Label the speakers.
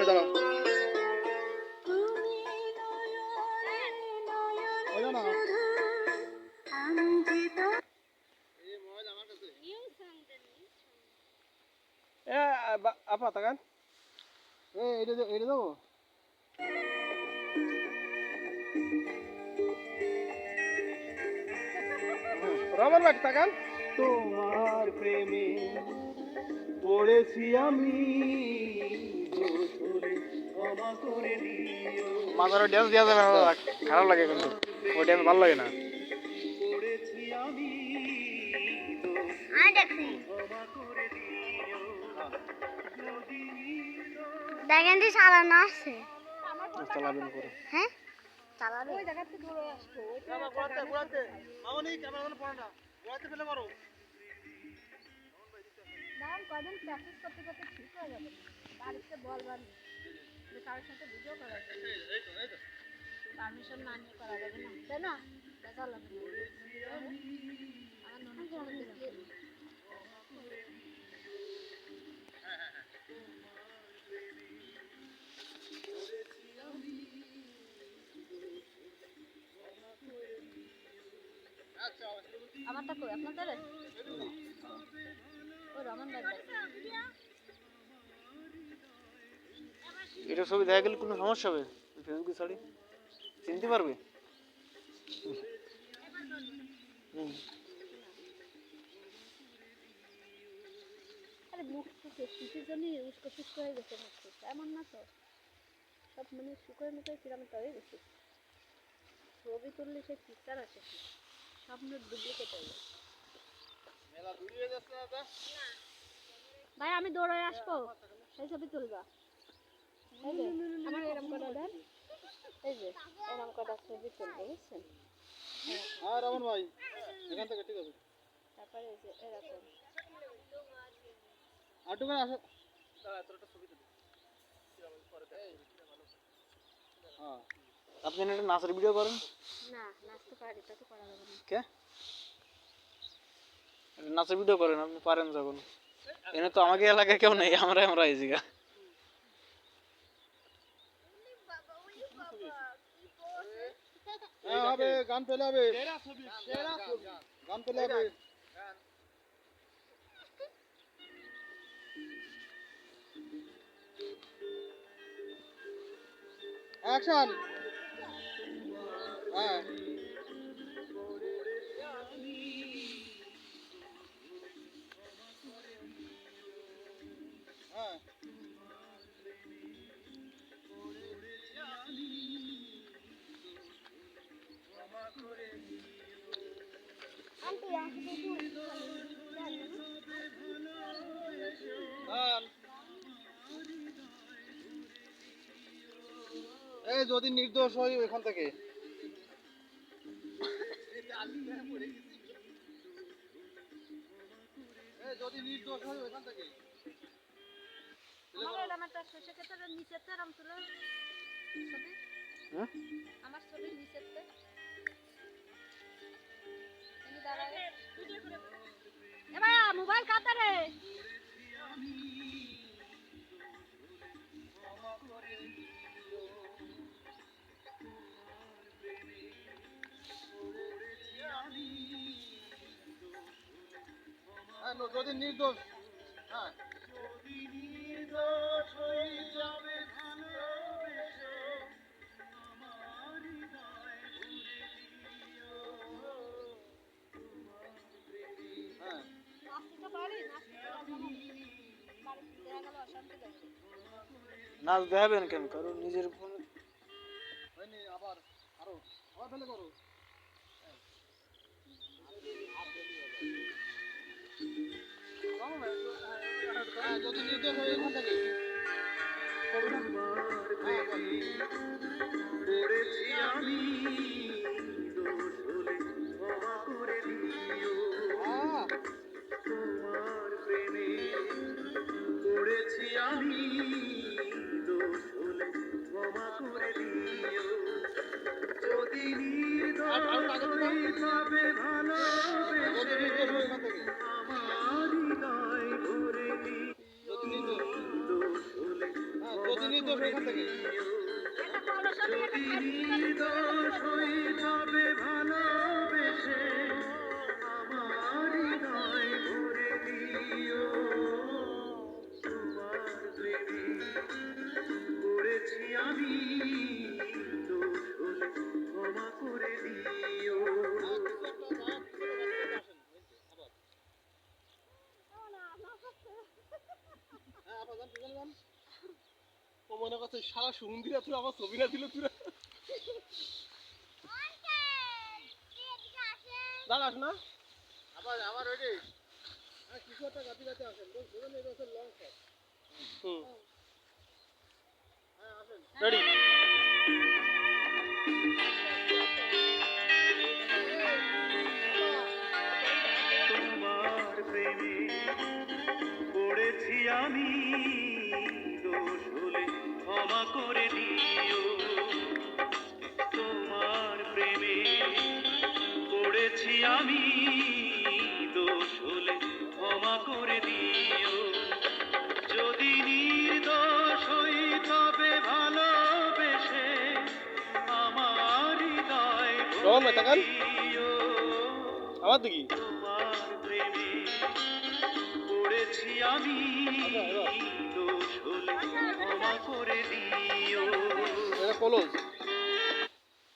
Speaker 1: দাঁড়াও ওইটা না এ আপা তাকান এটা দেবো রমন ভাই তাকান তোমার প্রেমে পড়েছি আমি মাথার ড্যান্স দেওয়া যাবে না, খারাপ লাগে কিন্তু ওই ড্যান্স ভালো লাগে না।
Speaker 2: দেখেন যে চালানো আছে
Speaker 1: চালাবেন করে
Speaker 2: হ্যাঁ চালাবে ওই জায়গা থেকে দূরে আসতো
Speaker 1: ঘোরাতে মামনি ক্যামেরা পড়ে না ঘোরাতে ফেলে মারো
Speaker 2: নাম কয়দিন প্র্যাকটিস করতে করতে ঠিক হয়ে যাবে বাড়িতে বলবেন যে কারোর সাথে ভিডিও করা যাবে পারমিশন না নিয়ে করা যাবে না তাই না দেখা লাগবে আমার ননদ আমারটা কই আপনাদের ও রমন ভাই
Speaker 1: এটা ছবি দেখা গেলে কোনো সমস্যা হবে ফেসবুকে ছাড়ি চিনতে পারবে
Speaker 2: আরে মুখ থেকে কিসের জন্য উস্কো শুষ্ক হয়ে গেছে মুখ এমন না তো সব মানে শুকোয় মুখে কিরকম হয়ে গেছে ছবি তুললে সে পিকচার আসে স্বপ্ন ডুপ্লিকেট হয়ে যায় মেলা দূরে হয়ে যাচ্ছে না ভাই আমি দৌড়ে আসবো সেই ছবি তুলবা এই যে আমার এরকম কটা দেন এই যে এরকম কটা ছবি তুলবো বুঝছেন
Speaker 1: হ্যাঁ রমন ভাই এখান থেকে ঠিক আছে
Speaker 2: তারপরে এই যে এরকম
Speaker 1: আটু করে আসো দাঁড়া তোর একটা ছবি তুলি হ্যাঁ আপনি একটা নাচের ভিডিও করেন
Speaker 2: না নাচতে পারি তা তো করা যাবে না
Speaker 1: কে নাচের ভিডিও করেন আপনি পারেন যখন এনে তো আমাকে এলাকায় কেউ নেই আমরা এই জায়গা হবে গান পেলে হবে গান পেলে হবে অ্যাকশন হ্যাঁ এই যদি নির্দোষ হই ওইখান থেকে যদি নির্দোষ হই ওইখান থেকে
Speaker 2: আমার ছবি নিচেতে এ ভাইয়া মোবাইল কাতে রে
Speaker 1: যদি নির্দোষ হ্যাঁ যদি নির্দোষ হয়ে যাবে ভালোবেসে আমার হৃদয় ভরে দিও হ্যাঁ
Speaker 2: নাচতে পারি বাড়িতে দেখা গেল অশান্তি দেখে
Speaker 1: নাচ দেখাবেন কেন কারণ নিজের ফোন হয়নি আবার আরো আবার ফেলে করো যদি নির্দোষ হয়ে এখান থেকে পড়েছি আমি দোষ হলে ক্ষমা করে দিও তোমার প্রেমে পড়েছি আমি দোষ হলে ক্ষমা করে দিও যদি নির্দোষ হয়ে যাবে ভালোবেসে আমার হৃদয় ভরে দিও যদি নির্দোষ হলে যদি নির্দোষ
Speaker 3: নির্দোষ হই তবে ভালোবেসে আমার হৃদয় ভরে দিও তোমার প্রেমে পড়েছি আমি দোষ হলে ক্ষমা করে দিও
Speaker 1: ও মনে করছে সারা সুমন্দিরা তুই আমার ছবি না দিল তুই দাঁড়াস না আবার আবার রেডি হ্যাঁ কিছু একটা গাতি গাতি আসেন বুঝলেন এটা হচ্ছে লং শট হ্যাঁ আসেন রেডি
Speaker 3: তোমার প্রেমে পড়েছি আমি দোষ হলে ক্ষমা করে দিও তোমার প্রেমে পড়েছি আমি দোষ হলে ক্ষমা করে দিও যদি নির্দোষ হই তবে ভালোবেসে আমার হৃদয়
Speaker 1: রহন ভাই তাকান
Speaker 3: দিও
Speaker 1: আমার দিকে
Speaker 3: তোমার প্রেমে পড়েছি আমি দোষ হলে ক্ষমা করে দিও
Speaker 1: এটা ক্লোজ